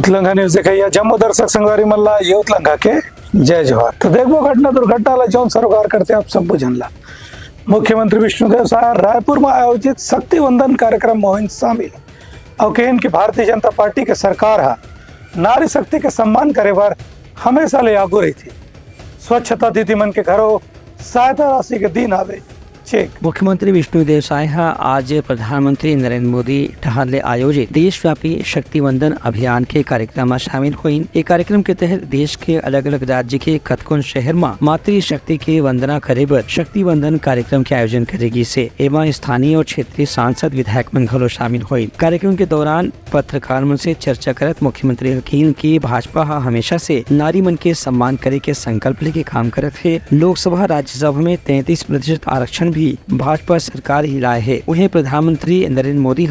उतलंघा news देखिए जम्मू दर्शक संगवारी मल्ला ये उतलंघा के जय जवाहर। तो देखो घटना दुर्घटना ला जौन सरोकार करते आप सब जनला मुख्यमंत्री विष्णुदेव साय रायपुर में आयोजित शक्ति वंदन कार्यक्रम मोहिन शामिल और कहें कि भारतीय जनता पार्टी के सरकार हा नारी शक्ति के सम्मान करे बार हमेशा ले आगू रही थी। स्वच्छता दीदी मन के घरों सहायता राशि के दिन आवे चेक। मुख्यमंत्री विष्णुदेव साय आज प्रधानमंत्री नरेंद्र मोदी ठहरले आयोजित देशव्यापी शक्ति वंदन अभियान के कार्यक्रम में शामिल हुई। ये कार्यक्रम के तहत देश के अलग अलग राज्य के कतकोन शहर में मातृ शक्ति के वंदना करे बर शक्ति वंदन कार्यक्रम के आयोजन करेगी से एवं स्थानीय और क्षेत्रीय सांसद विधायक मन घलो शामिल हुई। कार्यक्रम के दौरान पत्रकार मन से चर्चा करत मुख्यमंत्री कहिन की भाजपा हमेशा से नारी मन के सम्मान करे के संकल्प लेके काम करत है। लोकसभा राज्यसभा में 33% आरक्षण भी भाजपा सरकार ही लाए है। उन्हें प्रधानमंत्री नरेंद्र मोदी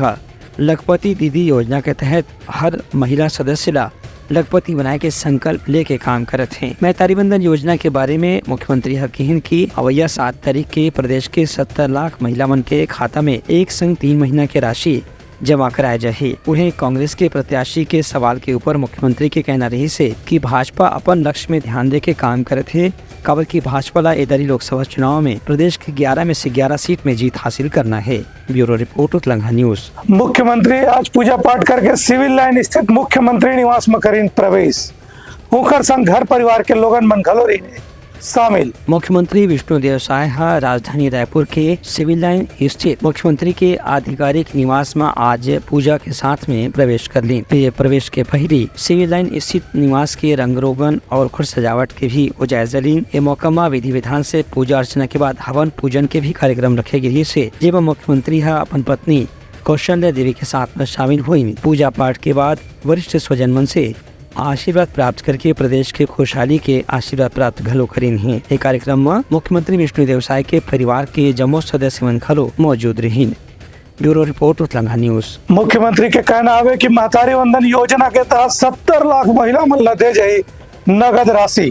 लखपति दीदी योजना के तहत हर महिला सदस्य ला लखपति बनाए के संकल्प लेके काम करत हैं। मैतारी बंधन योजना के बारे में मुख्यमंत्री कहिन की अवैया 7 तारीख के प्रदेश के 70 लाख महिला मन के खाता में एक संग 3 महीना के राशि जमा कराया जाए। उन्हें कांग्रेस के प्रत्याशी के सवाल के ऊपर मुख्यमंत्री के कहना रही से कि भाजपा अपन लक्ष्य में ध्यान दे के काम करते है। काबर की भाजपा ला इधरी लोकसभा चुनाव में प्रदेश के 11 में से 11 सीट में जीत हासिल करना है। ब्यूरो रिपोर्ट उतलंघा न्यूज। मुख्यमंत्री आज पूजा पाठ करके सिविल लाइन स्थित मुख्यमंत्री निवास में करीन प्रवेश। उनकर संग घर परिवार के लोगन मन घलो रही शामिल। मुख्यमंत्री विष्णुदेव साय राजधानी रायपुर के सिविल लाइन स्थित मुख्यमंत्री के आधिकारिक निवास में आज पूजा के साथ में प्रवेश कर ली। ये प्रवेश के पहले सिविल लाइन स्थित निवास के रंग रोगन और खुद सजावट के भी जायजा ली। ये मौका में विधि विधान से पूजा अर्चना के बाद हवन पूजन के भी कार्यक्रम रखे गए से जेब मुख्यमंत्री अपन पत्नी कौशल्या देवी के साथ में शामिल हुई। पूजा पाठ के बाद वरिष्ठ स्वजन मन से आशीर्वाद प्राप्त करके प्रदेश के खुशहाली के आशीर्वाद प्राप्त घलो करीन है। ये कार्यक्रम में मुख्यमंत्री विष्णुदेव साय के परिवार के जम्मू सदस्य मन घलो मौजूद रही। ब्यूरो रिपोर्ट उतलंघा न्यूज। मुख्यमंत्री के कहना आवे कि मातारी वंदन योजना के तहत 70 लाख महिला मन ला दे जाई नगद राशि।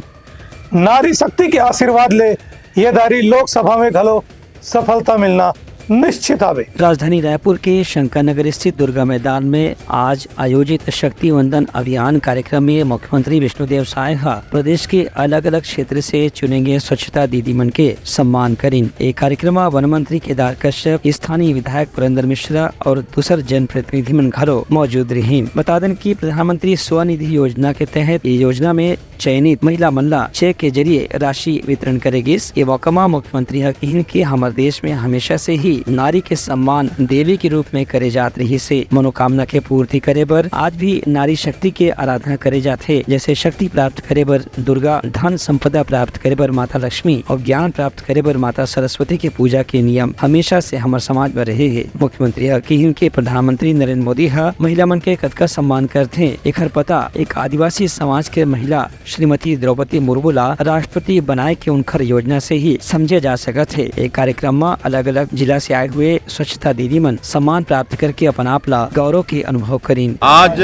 नारी शक्ति के आशीर्वाद ले ये दारी लोकसभा में घलो सफलता मिलना निश्चित आवे। राजधानी रायपुर के शंकर नगर स्थित दुर्गा मैदान में आज आयोजित शक्ति वंदन अभियान कार्यक्रम में मुख्यमंत्री विष्णुदेव साय प्रदेश के अलग अलग क्षेत्र से चुने गए स्वच्छता दीदी मन के सम्मान करीन। एक कार्यक्रम में वन मंत्री केदार कश्यप, स्थानीय विधायक पुरेंद्र मिश्रा और दूसर जनप्रतिनिधि मन घरो मौजूद रही। बता दें कि प्रधानमंत्री स्वनिधि योजना के तहत ये योजना में चयनित महिला मन चेक के जरिए राशि वितरण करेगी। ये मौका मुख्यमंत्री कहिन कि हमारे देश में हमेशा से ही नारी के सम्मान देवी के रूप में करे जात रही से मनोकामना के पूर्ति करे बर आज भी नारी शक्ति के आराधना करे जाते। जैसे शक्ति प्राप्त करे बर दुर्गा, धन संपदा प्राप्त करे बर माता लक्ष्मी और ज्ञान प्राप्त करे बर माता सरस्वती के पूजा के नियम हमेशा से हमारे समाज में रहे है। मुख्यमंत्री कहिन के प्रधानमंत्री नरेंद्र मोदी महिला मन के कतका सम्मान करते। एक पता एक आदिवासी समाज के महिला श्रीमती द्रौपदी मुर्मू ला राष्ट्रपति बनाए के उनकर योजना से ही समझे जा सकत है। एक कार्यक्रम में अलग अलग जिला से आए हुए स्वच्छता दीदी मन सम्मान प्राप्त करके अपन आप ला गौरव के अनुभव करीन। आज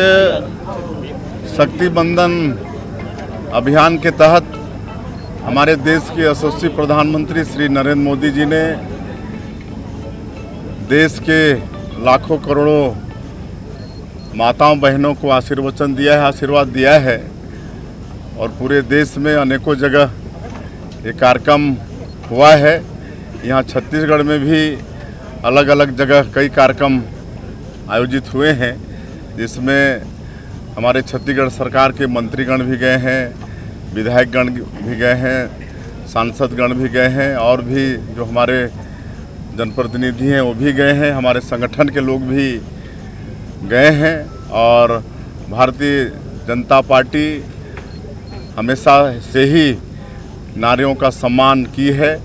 शक्ति वंदन अभियान के तहत हमारे देश के यशस्वी प्रधानमंत्री श्री नरेंद्र मोदी जी ने देश के लाखों करोड़ों माताओं बहनों को आशीर्वाद दिया है और पूरे देश में अनेकों जगह ये कार्यक्रम हुआ है। यहाँ छत्तीसगढ़ में भी अलग अलग जगह कई कार्यक्रम आयोजित हुए हैं, जिसमें हमारे छत्तीसगढ़ सरकार के मंत्रीगण भी गए हैं, विधायकगण भी गए हैं, सांसदगण भी गए हैं और भी जो हमारे जनप्रतिनिधि हैं वो भी गए हैं, हमारे संगठन के लोग भी गए हैं। और भारतीय जनता पार्टी हमेशा से ही नारियों का सम्मान की है।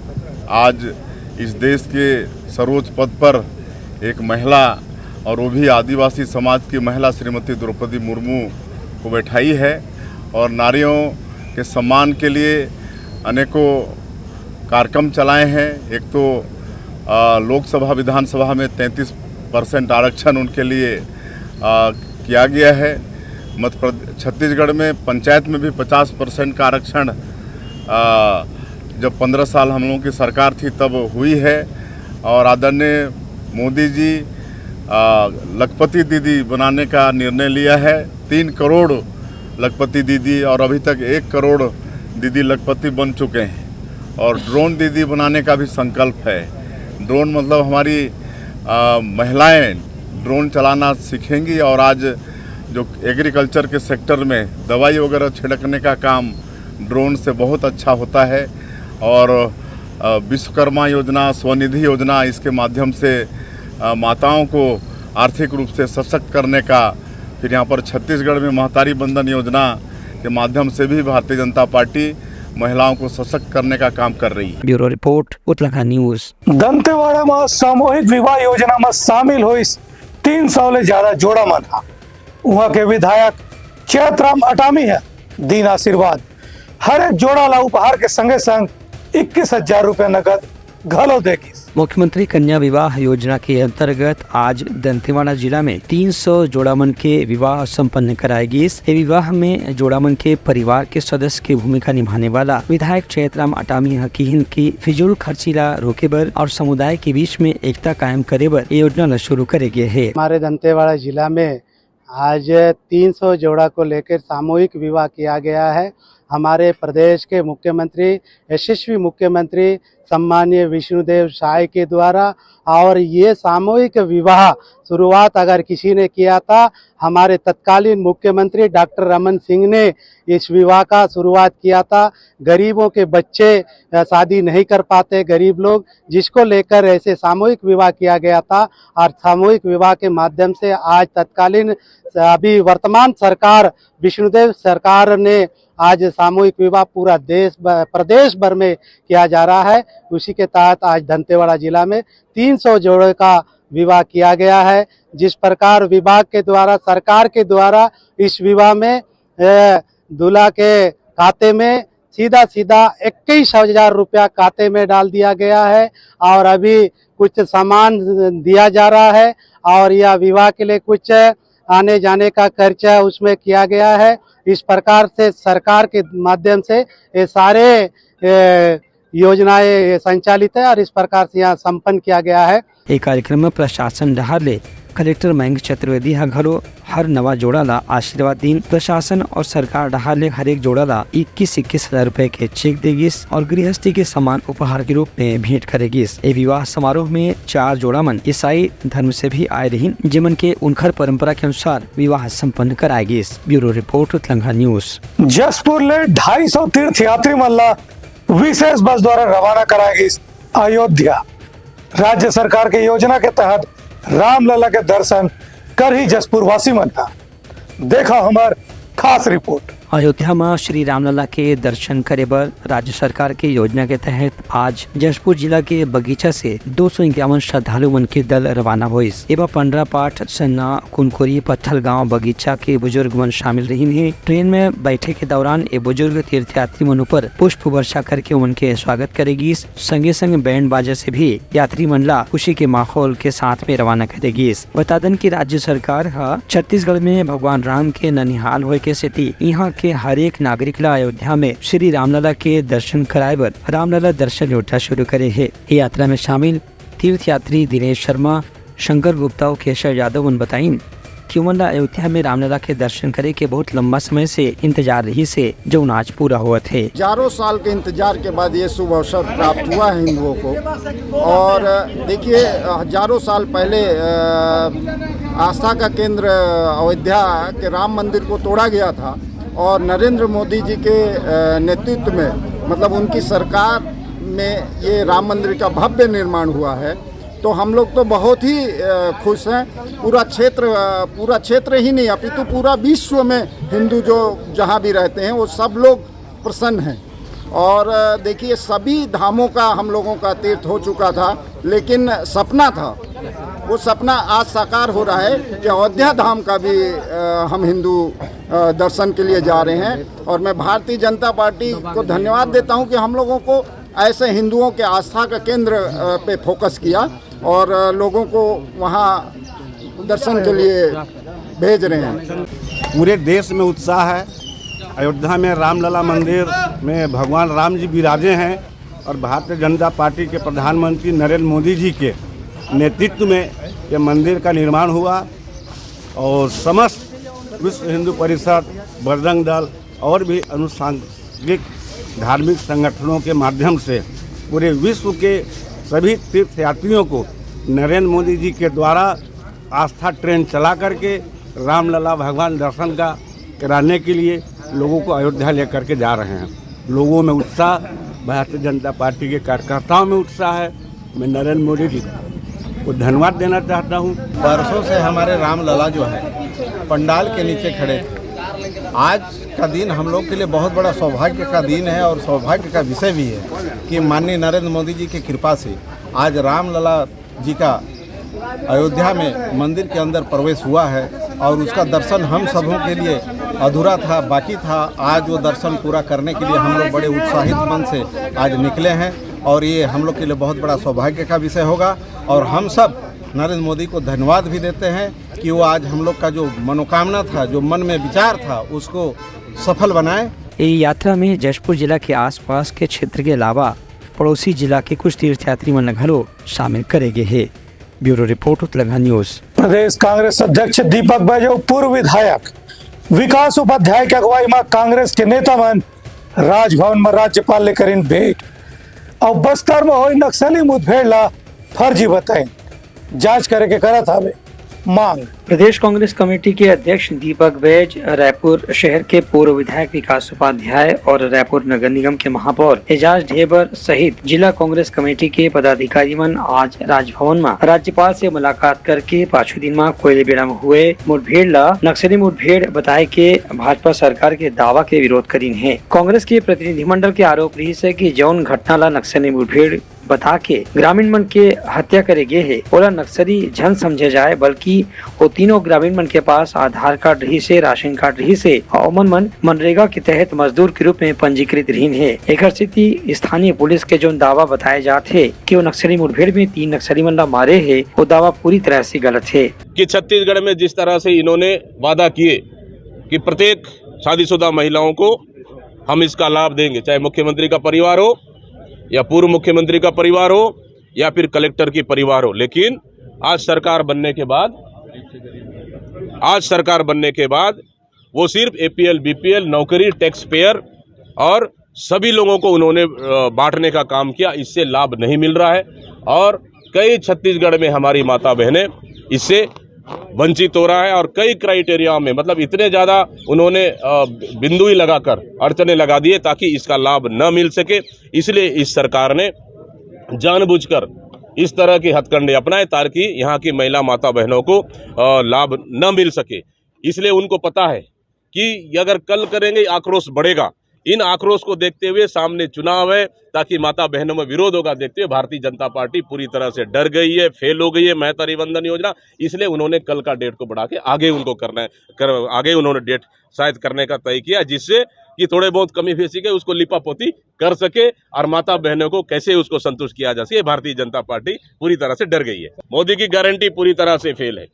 आज इस देश के सर्वोच्च पद पर एक महिला और वो भी आदिवासी समाज की महिला श्रीमती द्रौपदी मुर्मू को बैठाई है और नारियों के सम्मान के लिए अनेकों कार्यक्रम चलाए हैं। एक तो लोकसभा विधानसभा में 33% आरक्षण उनके लिए किया गया है। छत्तीसगढ़ में पंचायत में भी 50% का आरक्षण जब 15 साल हम लोगों की सरकार थी तब हुई है। और आदरणीय मोदी जी लखपति दीदी बनाने का निर्णय लिया है। 3 करोड़ लखपति दीदी और अभी तक 1 करोड़ दीदी लखपति बन चुके हैं। और ड्रोन दीदी बनाने का भी संकल्प है। ड्रोन मतलब हमारी महिलाएं ड्रोन चलाना सीखेंगी और आज जो एग्रीकल्चर के सेक्टर में दवाई वगैरह छिड़कने का काम ड्रोन से बहुत अच्छा होता है। और विश्वकर्मा योजना, स्वनिधि योजना, इसके माध्यम से माताओं को आर्थिक रूप से सशक्त करने का, फिर यहाँ पर छत्तीसगढ़ में महतारी बंधन योजना के माध्यम से भी भारतीय जनता पार्टी महिलाओं को सशक्त करने का काम कर रही है। Bureau report Uttarakhand news. Dantewada में सामूहिक विवाह योजना में शामिल हुई 300 ले ज्यादा जोड़ा मन। वहाँ के विधायक चैतराम अटामी है दीन आशीर्वाद। हर एक जोड़ा ला उपहार के संगे संग 21,000 रुपए नगद घलो देगी। मुख्यमंत्री कन्या विवाह योजना के अंतर्गत आज दंतेवाड़ा जिला में 300 जोड़ामन के विवाह संपन्न कराएगी। इस विवाह में जोड़ामन के परिवार के सदस्य की भूमिका निभाने वाला विधायक चैतराम अटामी हकीन की फिजूल खर्चीला रोके बर और समुदाय के बीच में एकता कायम करे बर ये योजना शुरू करेगी है। हमारे दंतेवाड़ा जिला में आज 300 जोड़ा को लेकर सामूहिक विवाह किया गया है। हमारे प्रदेश के मुख्यमंत्री, यशस्वी मुख्यमंत्री सम्मानीय विष्णुदेव साय के द्वारा, और ये सामूहिक विवाह शुरुआत अगर किसी ने किया था, हमारे तत्कालीन मुख्यमंत्री डॉक्टर रमन सिंह ने इस विवाह का शुरुआत किया था। गरीबों के बच्चे शादी नहीं कर पाते, गरीब लोग, जिसको लेकर ऐसे सामूहिक विवाह किया गया था। और सामूहिक विवाह के माध्यम से आज तत्कालीन अभी वर्तमान सरकार विष्णुदेव सरकार ने आज सामूहिक विवाह पूरा प्रदेश भर में किया जा रहा है। उसी के तहत आज दंतेवाड़ा जिला में 300 जोड़े का विवाह किया गया है। जिस प्रकार विभाग के द्वारा, सरकार के द्वारा इस विवाह में दूल्हा के खाते में सीधा 21,000 रुपया खाते में डाल दिया गया है और अभी कुछ सामान दिया जा रहा है और यह विवाह के लिए कुछ आने जाने का खर्चा उसमें किया गया है। इस प्रकार से सरकार के माध्यम से ये सारे योजनाएं संचालित है और इस प्रकार से यहाँ संपन्न किया गया है। एक कार्यक्रम में प्रशासन डहारले कलेक्टर मयंक चतुर्वेदी घलो हर नवा जोड़ा ला आशीर्वाद दीन। प्रशासन और सरकार डहारले हर एक जोड़ा ला 21,000 रुपए के चेक देगी और गृहस्थी के समान उपहार के रूप में भेंट करेगी। ये विवाह समारोह में 4 जोड़ा मन ईसाई धर्म से भी आए रही, जिमन के उनकर परंपरा के अनुसार विवाह संपन्न कराएगी। Bureau report Uttarakhand news. Jaspur ले 250 तीर्थ यात्री मन ला विशेष बस द्वारा रवाना कराएगी अयोध्या। राज्य सरकार के योजना के तहत रामलला के दर्शन कर ही जसपुर वासी मन का। देखा हमार खास रिपोर्ट। अयोध्या में श्री रामलला के दर्शन करे बर राज्य सरकार के योजना के तहत आज जशपुर जिला के बगीचा से 251 श्रद्धालु मन के दल रवाना हुई। एवं 15 पाठ सन्ना कुनकुरी पत्थल गांव बगीचा के बुजुर्ग मन शामिल रही है। ट्रेन में बैठे के दौरान ये बुजुर्ग तीर्थयात्री मन पर पुष्प वर्षा करके उनके स्वागत करेगी। संगे संग बैंड बाजा से भी यात्री मन ला खुशी के माहौल के साथ में रवाना करेगी। बता दें कि राज्य सरकार छत्तीसगढ़ में भगवान राम के ननिहाल होए के स्थिति यहाँ के हर एक नागरिक ला अयोध्या में श्री रामलला के दर्शन कराए बर रामलला दर्शन योजना शुरू करे है। यात्रा में शामिल तीर्थ यात्री दिनेश शर्मा, शंकर गुप्ता और केशव यादव ने बताइन कि उमन ला अयोध्या में रामलला के दर्शन करे के बहुत लंबा समय से इंतजार रही से जो आज पूरा हुआ थे। हजारों साल के इंतजार के बाद ये शुभ अवसर प्राप्त हुआ है हिंदुओं को। और देखिए, हजारों साल पहले आस्था का केंद्र अयोध्या के राम मंदिर को तोड़ा गया था और नरेंद्र मोदी जी के नेतृत्व में, मतलब उनकी सरकार में ये राम मंदिर का भव्य निर्माण हुआ है। तो हम लोग तो बहुत ही खुश हैं। पूरा क्षेत्र ही नहीं अपितु पूरा विश्व में हिंदू जो जहाँ भी रहते हैं वो सब लोग प्रसन्न हैं। और देखिए, सभी धामों का हम लोगों का तीर्थ हो चुका था, लेकिन सपना था, वो सपना आज साकार हो रहा है कि अयोध्या धाम का भी हम हिंदू दर्शन के लिए जा रहे हैं। और मैं भारतीय जनता पार्टी को धन्यवाद देता हूं कि हम लोगों को ऐसे हिंदुओं के आस्था का केंद्र पे फोकस किया और लोगों को वहां दर्शन के लिए भेज रहे हैं। पूरे देश में उत्साह है। अयोध्या में रामलला मंदिर में भगवान राम जी विराजे हैं और भारतीय जनता पार्टी के प्रधानमंत्री नरेंद्र मोदी जी के नेतृत्व में ये मंदिर का निर्माण हुआ और समस्त विश्व हिंदू परिषद, बजरंग दल और भी अनुसांगिक धार्मिक संगठनों के माध्यम से पूरे विश्व के सभी तीर्थयात्रियों को नरेंद्र मोदी जी के द्वारा आस्था ट्रेन चला करके रामलला भगवान दर्शन का कराने के लिए लोगों को अयोध्या लेकर के जा रहे हैं। लोगों में उत्साह, भारतीय जनता पार्टी के कार्यकर्ताओं में उत्साह है। मैं नरेंद्र मोदी जी को धन्यवाद देना चाहता हूँ। बरसों से हमारे रामलला जो है पंडाल के नीचे खड़े थे। आज का दिन हम लोग के लिए बहुत बड़ा सौभाग्य का दिन है और सौभाग्य का विषय भी है कि माननीय नरेंद्र मोदी जी की कृपा से आज रामलला जी का अयोध्या में मंदिर के अंदर प्रवेश हुआ है और उसका दर्शन हम सबों के लिए अधूरा था, बाकी था। आज वो दर्शन पूरा करने के लिए हम लोग बड़े उत्साहित मन से आज निकले हैं और ये हम लोग के लिए बहुत बड़ा सौभाग्य का विषय होगा। और हम सब नरेंद्र मोदी को धन्यवाद भी देते हैं कि वो आज हम लोग का जो मनोकामना था, जो मन में विचार था, उसको सफल बनाए। ये यात्रा में जशपुर जिला के आसपास के क्षेत्र के अलावा पड़ोसी जिला के कुछ तीर्थयात्री मनघरों शामिल करेंगे है। Bureau report Uttarakhand news. प्रदेश कांग्रेस अध्यक्ष दीपक बैजू पूर्व विधायक विकास उपाध्याय की अगुवाई में कांग्रेस के नेता मन राजभवन में राज्यपाल लेकर इन भेंट और बस्तर में हुई नक्सली मुठभेड़ ला फर्जी बताई जांच करे के करत हवे मांग। प्रदेश कांग्रेस कमेटी के अध्यक्ष दीपक बैज, रायपुर शहर के पूर्व विधायक विकास उपाध्याय और रायपुर नगर निगम के महापौर एजाज ढेबर सहित जिला कांग्रेस कमेटी के पदाधिकारी मन आज राजभवन में राज्यपाल से मुलाकात करके पांचवें दिन में कोयलेबेड़ा में हुए मुठभेड़ ला नक्सली मुठभेड़ बताए के भाजपा सरकार के दावा के विरोध करीन है। कांग्रेस के प्रतिनिधिमंडल के आरोप रही है कि जौन घटना ला नक्सली मुठभेड़ बता के ग्रामीण मन के हत्या करे गे है ओला नक्सली झन समझे जाए, बल्कि वो तीनों ग्रामीण मन के पास आधार कार्ड रही से, राशन कार्ड रही से और मन मनरेगा के तहत मजदूर के रूप में पंजीकृत रही है। एक स्थिति स्थानीय पुलिस के जो दावा बताए जाते कि वो नक्सली मुठभेड़ में 3 नक्सली मन ला मारे है, वो दावा पूरी तरह से गलत है। कि छत्तीसगढ़ में जिस तरह से इन्होंने वादा किए कि प्रत्येक शादीशुदा महिलाओं को हम इसका लाभ देंगे, चाहे मुख्यमंत्री का परिवार हो या पूर्व मुख्यमंत्री का परिवार हो या फिर कलेक्टर की परिवार हो, लेकिन आज सरकार बनने के बाद वो सिर्फ एपीएल, बीपीएल, नौकरी, टैक्स पेयर और सभी लोगों को उन्होंने बांटने का काम किया। इससे लाभ नहीं मिल रहा है और कई छत्तीसगढ़ में हमारी माता बहनें इससे वंचित हो रहा है और कई क्राइटेरिया में, मतलब इतने ज़्यादा उन्होंने बिंदु ही लगाकर अड़चने लगा दिए ताकि इसका लाभ न मिल सके। इसलिए इस सरकार ने जानबूझकर इस तरह के हथकंडे अपनाए ताकि यहाँ की महिला माता बहनों को लाभ न मिल सके। इसलिए उनको पता है कि अगर कल करेंगे आक्रोश बढ़ेगा। इन आक्रोश को देखते हुए सामने चुनाव है ताकि माता बहनों में विरोध होगा देखते हुए भारतीय जनता पार्टी पूरी तरह से डर गई है, फेल हो गई है महतारी वंदन योजना। इसलिए उन्होंने कल का डेट को बढ़ा के आगे उनको आगे उन्होंने डेट शायद करने का तय किया, जिससे कि थोड़े बहुत कमी बेसी के उसको लिपापोती कर सके और माता बहनों को कैसे उसको संतुष्ट किया जा सके। भारतीय जनता पार्टी पूरी तरह से डर गई है। मोदी की गारंटी पूरी तरह से फेल है।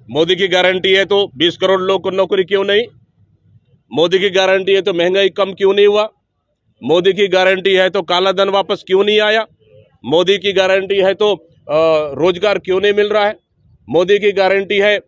मोदी की गारंटी है तो 20 करोड़ लोग को नौकरी क्यों नहीं? मोदी की गारंटी है तो महंगाई कम क्यों नहीं हुआ? मोदी की गारंटी है तो काला धन वापस क्यों नहीं आया? मोदी की गारंटी है तो रोजगार क्यों नहीं मिल रहा है? मोदी की गारंटी है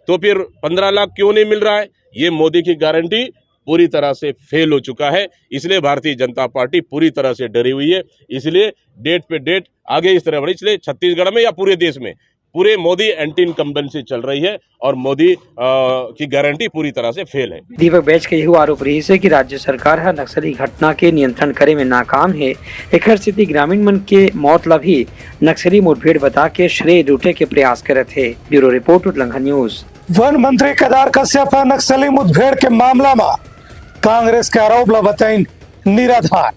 तो फिर 15 लाख क्यों नहीं मिल रहा है? ये मोदी की गारंटी पूरी तरह से फेल हो चुका है। इसलिए भारतीय जनता पार्टी पूरी तरह से डरी हुई है। इसलिए डेट पे डेट आगे इस तरह बढ़ी। इसलिए छत्तीसगढ़ में या पूरे देश में पूरे मोदी एंटी इनकम्बेंसी चल रही है और मोदी की गारंटी पूरी तरह से फेल है। दीपक बैज के यही आरोप रही है कि राज्य सरकार है नक्सली घटना के नियंत्रण करे में नाकाम है। एक स्थिति ग्रामीण मन के मौत ला भी नक्सली मुठभेड़ बता के श्रेय लूटे के प्रयास करे थे। Bureau report Uttarakhand news. One मंत्री केदार कश्यप नक्सली मुठभेड़ के मामला में कांग्रेस के आरोप ला बताइन निराधार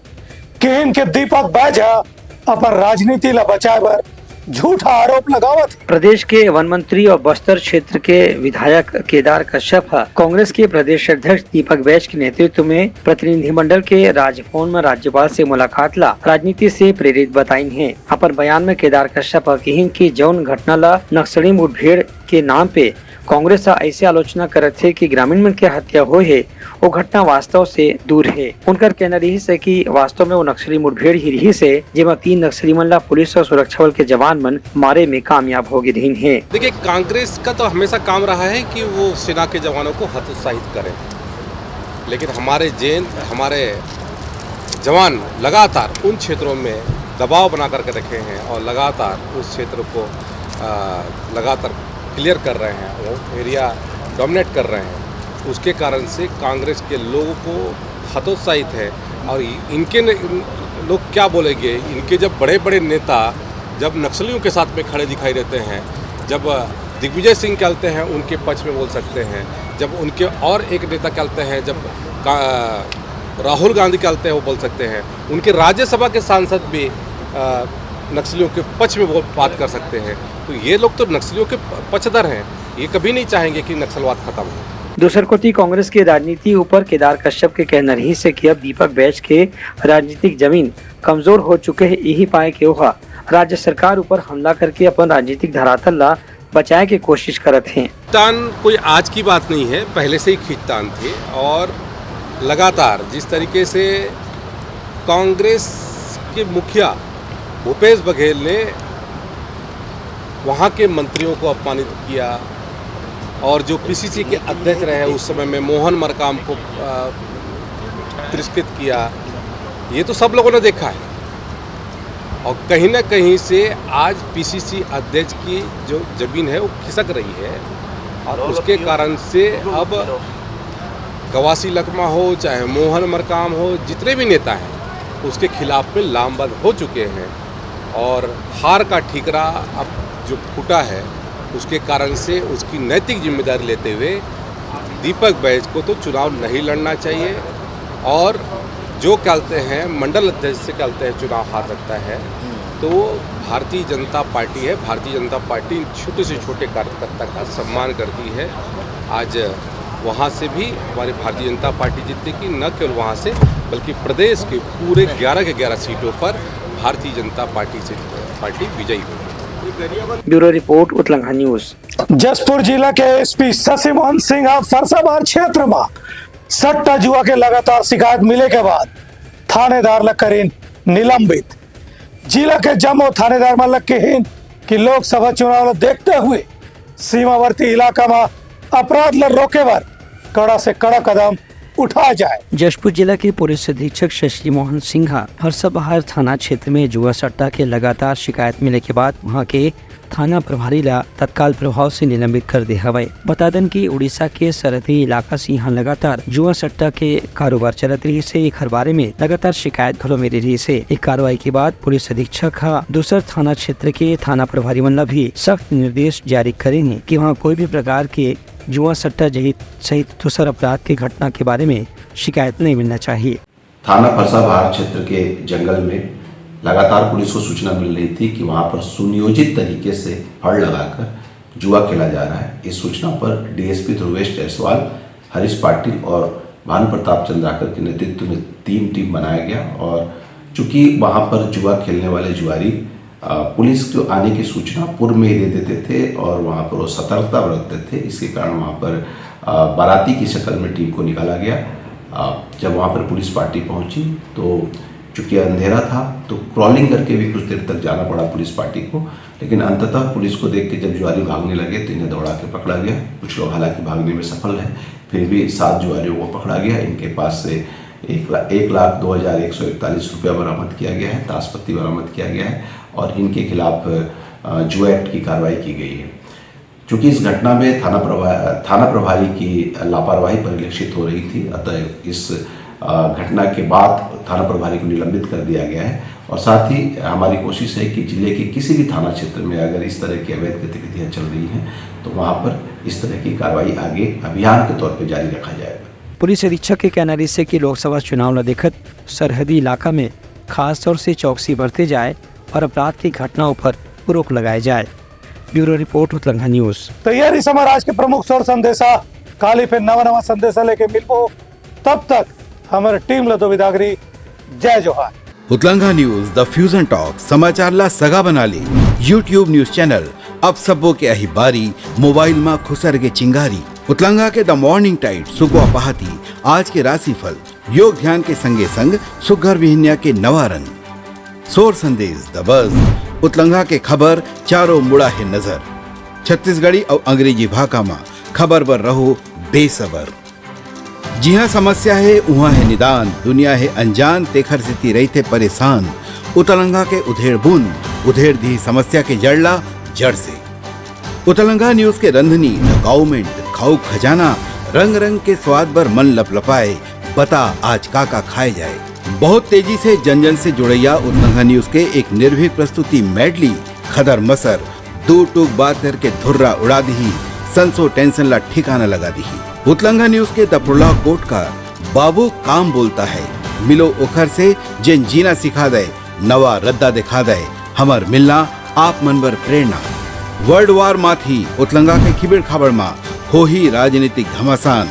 कि इनके दीपक बैज अपन राजनीति ला बचाए बर झूठा आरोप लगावत। प्रदेश के वन मंत्री और बस्तर क्षेत्र के विधायक केदार कश्यप कांग्रेस के प्रदेश अध्यक्ष दीपक बैज के नेतृत्व में प्रतिनिधिमंडल के राजभवन में राज्यपाल से मुलाकात ला राजनीति से प्रेरित बताइन है। अपन बयान में केदार कश्यप कहिन की जौन घटना ला नक्सली मुठभेड़ के नाम पे कांग्रेस ऐसी आलोचना करत है कि ग्रामीण मन के हत्या हुए है वो घटना वास्तव से दूर है। उनका कहना रही है कि वास्तव में वो नक्सली मुठभेड़ ही रही से जेमा 3 नक्सली मन ला पुलिस और सुरक्षा बल के जवान मन मारे में कामयाब हो गए है। देखिए, कांग्रेस का तो हमेशा काम रहा है कि वो सेना के जवानों को हतोत्साहित करे, लेकिन हमारे जवान लगातार उन क्षेत्रों में दबाव बना करके रखे हैं और लगातार उस क्षेत्र को लगातार क्लियर कर रहे हैं, वो एरिया डोमिनेट कर रहे हैं। उसके कारण से कांग्रेस के लोगों को हतोत्साहित है। और इनके लोग क्या बोलेंगे, इनके जब बड़े बड़े नेता जब नक्सलियों के साथ में खड़े दिखाई देते हैं, जब दिग्विजय सिंह कहते हैं उनके पक्ष में बोल सकते हैं, जब उनके और एक नेता कहते हैं, जब राहुल गांधी कहते हैं वो बोल सकते हैं, उनके राज्यसभा के सांसद भी नक्सलियों के पक्ष में बात कर सकते हैं। तो ये लोग तो नक्सलियों के पक्षधर हैं, ये कभी नहीं चाहेंगे कि नक्सलवाद खत्म हो। दूसर कोटी कांग्रेस की राजनीति ऊपर केदार कश्यप के कहना रही से कि अब दीपक बैच के राजनीतिक जमीन कमजोर हो चुके हैं, यही पाए के वह राज्य सरकार ऊपर हमला करके अपन राजनीतिक धरातल ला बचाए की कोशिश करते हैं। खींचतान कोई आज की बात नहीं है, पहले से ही खींचतान थे। और लगातार जिस तरीके से कांग्रेस के मुखिया भूपेश बघेल ने वहाँ के मंत्रियों को अपमानित किया और जो पीसीसी के अध्यक्ष रहे उस समय में मोहन मरकाम को तिरस्कृत किया, ये तो सब लोगों ने देखा है। और कहीं ना कहीं से आज पीसीसी अध्यक्ष की जो जमीन है वो खिसक रही है और उसके कारण से अब गवासी लकमा हो चाहे मोहन मरकाम हो, जितने भी नेता हैं उसके खिलाफ में लामबंद हो चुके हैं। और हार का ठीकरा अब जो फूटा है उसके कारण से उसकी नैतिक जिम्मेदारी लेते हुए दीपक बैच को तो चुनाव नहीं लड़ना चाहिए। और जो कहते हैं मंडल अध्यक्ष से कहते हैं चुनाव हार सकता है, तो भारतीय जनता पार्टी है। भारतीय जनता पार्टी छोटे से छोटे कार्यकर्ता का सम्मान करती है। आज वहाँ से भी हमारी भारतीय जनता पार्टी जीतेगी, न केवल वहाँ से बल्कि प्रदेश के पूरे 11 के 11 सीटों पर भारतीय जनता पार्टी विजयी होगी। ब्यूरो रिपोर्ट उत्तलंघा न्यूज। जसपुर जिला के एसपी शशि मोहन सिंह फरसाबाद क्षेत्र में सट्टा जुआ के लगातार शिकायत मिले के बाद थानेदार लग करीन निलंबित। जिला के जम्मू थानेदार में लग के कि लोकसभा चुनाव देखते हुए सीमावर्ती इलाका में अपराध ल रोके पर कड़ा से कड़ा कदम उठाया जाए। जशपुर जिला के पुलिस अधीक्षक शशि मोहन सिंह हरसाबहार थाना क्षेत्र में जुआ सट्टा के लगातार शिकायत मिले के बाद वहां के थाना प्रभारी ला तत्काल प्रभाव से निलंबित कर दिया हवाई। बता दें कि उड़ीसा के सरहदी इलाका से यहाँ लगातार जुआ सट्टा के कारोबार चलत रही से एक हर बारे में लगातार शिकायत घरों में रही से एक कार्रवाई के बाद पुलिस अधीक्षक दूसर थाना क्षेत्र के थाना प्रभारी मन ला भी सख्त निर्देश जारी करेंगे कि वहाँ कोई भी प्रकार के जुआ सट्टा सहित दूसर अपराध की घटना के बारे में शिकायत नहीं मिलना चाहिए। थाना फरसाबहार क्षेत्र के जंगल में लगातार पुलिस को सूचना मिल रही थी कि वहां पर सुनियोजित तरीके से फड़ लगाकर जुआ खेला जा रहा है। इस सूचना पर डीएसपी ध्रुवेश जायसवाल, हरीश पाटिल और भानु प्रताप चंद्राकर के नेतृत्व में 3 टीम बनाया गया। और चूंकि वहां पर जुआ खेलने वाले जुआरी पुलिस को आने की सूचना पूर्व में ही दे देते थे और वहाँ पर वो सतर्कता बरतते थे, इसके कारण वहाँ पर बाराती की शक्ल में टीम को निकाला गया। जब वहाँ पर पुलिस पार्टी पहुँची तो चूँकि अंधेरा था तो क्रॉलिंग करके भी कुछ देर तक जाना पड़ा पुलिस पार्टी को, लेकिन अंततः पुलिस को देख के जब जुआरी भागने लगे तो इन्हें दौड़ा के पकड़ा गया। कुछ लोग हालांकि भागने में सफल है, फिर भी 7 जुआरियों को पकड़ा गया। इनके पास से 1,02,141 रुपया बरामद किया गया है, ताशपत्ती बरामद किया गया है और इनके खिलाफ जुआ एक्ट की कार्रवाई की गई है। चूँकि इस घटना में थाना प्रभारी की लापरवाही परिलक्षित हो रही थी, अतः इस घटना के बाद थाना प्रभारी को निलंबित कर दिया गया है। और साथ ही हमारी कोशिश है कि जिले के किसी भी थाना क्षेत्र में अगर इस तरह की अवैध गतिविधियाँ चल रही हैं तो वहाँ पर इस तरह की कार्रवाई आगे अभियान के तौर पर जारी रखा जाएगा। पुलिस अधीक्षक के कहना रही से कि लोकसभा चुनाव न देखत सरहदी इलाका में खास तौर से चौकसी बरते जाए और अपराध की घटनाओं पर रोक लगाए जाए। ब्यूरो रिपोर्ट उत्तलंघा न्यूज। तैयारी समय आज के प्रमुख स्वर संदेशा काली पे नवा संदेशा लेके मिलबो, तब तक हमारे टीम लतो विदागरी। जय जोहार। उत्तलंघा न्यूज द फ्यूजन टॉक समाचार ला सगा बना ली। यूट्यूब न्यूज चैनल अब सबो के अही बारी मोबाइल में खुसर के चिंगारी। उतलंगा के द मॉर्निंग टाइड सुगवा पहाती आज के राशिफल योग ध्यान के संगे संग सुघर विहिन्या के नवा रंग सोर संदेश द बज उतलंगा के खबर चारों मुड़ा है नजर। छत्तीसगढ़ी और अंग्रेजी भाषा में खबर पर रहो बेसबर। जी हाँ, समस्या है वहाँ है निदान, दुनिया है अनजान तेखर से रहते परेशान। उतलंगा के उधेड़ बुन उधेड़ दी समस्या के जड़ला जड़ से। उतलंगा न्यूज के रंधनी द गवर्नमेंट खाऊ खजाना रंग रंग के स्वाद पर मन लपलपाए बता आज का खाए जाए। बहुत तेजी से जन जन से जुड़ैया उतलंगा न्यूज के एक निर्भीक प्रस्तुति मेडली खदर मसर दो टूक बात करके धुर्रा उड़ा दी संसो टेंशन ला ठिकाना लगा दी। उतलंगा न्यूज के दपुरला कोट का बाबू काम बोलता है मिलो ओखर से जिन जीना सिखा दे नवा रद्दा दिखा दे हमर मिलना आप मनवर प्रेरणा। वर्ल्ड वार माथी उतलंगा के खिबड़ खबर मा हो ही राजनीतिक घमासान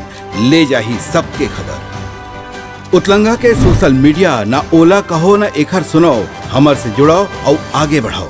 ले जाही सबके खबर। उतलंगा के सोशल मीडिया ना ओला कहो ना एखर सुनाओ हमर से जुड़ाओ और आगे बढ़ाओ।